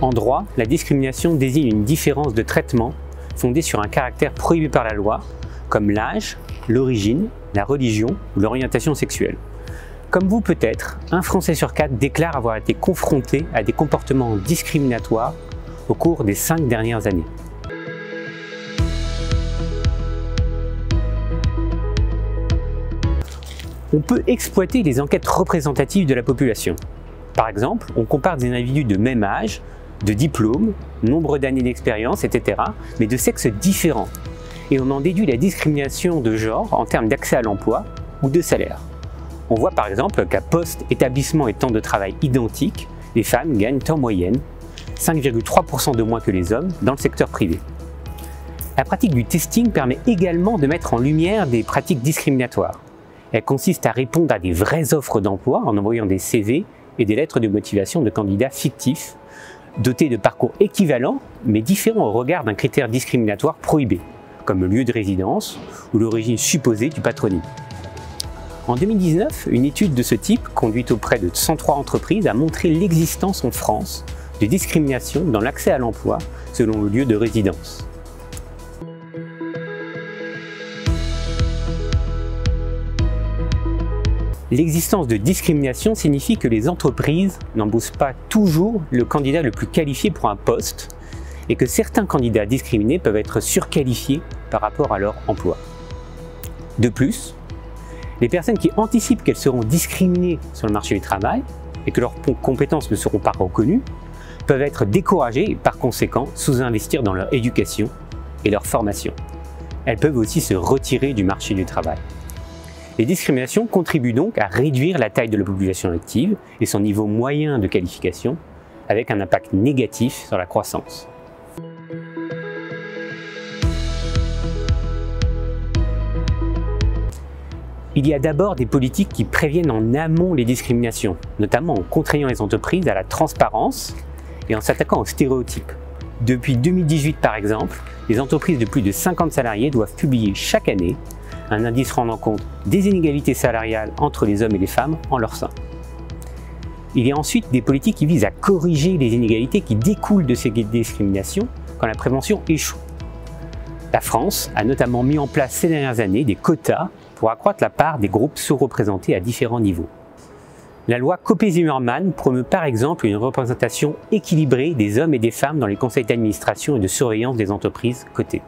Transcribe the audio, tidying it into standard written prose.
En droit, la discrimination désigne une différence de traitement fondée sur un caractère prohibé par la loi, comme l'âge, l'origine, la religion ou l'orientation sexuelle. Comme vous peut-être, un Français sur 4 déclare avoir été confronté à des comportements discriminatoires au cours des 5 dernières années. On peut exploiter les enquêtes représentatives de la population. Par exemple, on compare des individus de même âge, de diplôme, nombre d'années d'expérience, etc., mais de sexes différents. Et on en déduit la discrimination de genre en termes d'accès à l'emploi ou de salaire. On voit par exemple qu'à poste, établissement et temps de travail identiques, les femmes gagnent en moyenne 5,3% de moins que les hommes dans le secteur privé. La pratique du testing permet également de mettre en lumière des pratiques discriminatoires. Elle consiste à répondre à des vraies offres d'emploi en envoyant des CV et des lettres de motivation de candidats fictifs, dotés de parcours équivalents mais différents au regard d'un critère discriminatoire prohibé, comme le lieu de résidence ou l'origine supposée du patronyme. En 2019, une étude de ce type, conduite auprès de 103 entreprises, a montré l'existence en France de discrimination dans l'accès à l'emploi selon le lieu de résidence. L'existence de discrimination signifie que les entreprises n'embauchent pas toujours le candidat le plus qualifié pour un poste et que certains candidats discriminés peuvent être surqualifiés par rapport à leur emploi. De plus, les personnes qui anticipent qu'elles seront discriminées sur le marché du travail et que leurs compétences ne seront pas reconnues peuvent être découragées et par conséquent sous-investir dans leur éducation et leur formation. Elles peuvent aussi se retirer du marché du travail. Les discriminations contribuent donc à réduire la taille de la population active et son niveau moyen de qualification, avec un impact négatif sur la croissance. Il y a d'abord des politiques qui préviennent en amont les discriminations, notamment en contraignant les entreprises à la transparence et en s'attaquant aux stéréotypes. Depuis 2018 par exemple, les entreprises de plus de 50 salariés doivent publier chaque année un indice rendant compte des inégalités salariales entre les hommes et les femmes en leur sein. Il y a ensuite des politiques qui visent à corriger les inégalités qui découlent de ces discriminations quand la prévention échoue. La France a notamment mis en place ces dernières années des quotas pour accroître la part des groupes sous-représentés à différents niveaux. La loi Copé-Zimmermann promeut par exemple une représentation équilibrée des hommes et des femmes dans les conseils d'administration et de surveillance des entreprises cotées.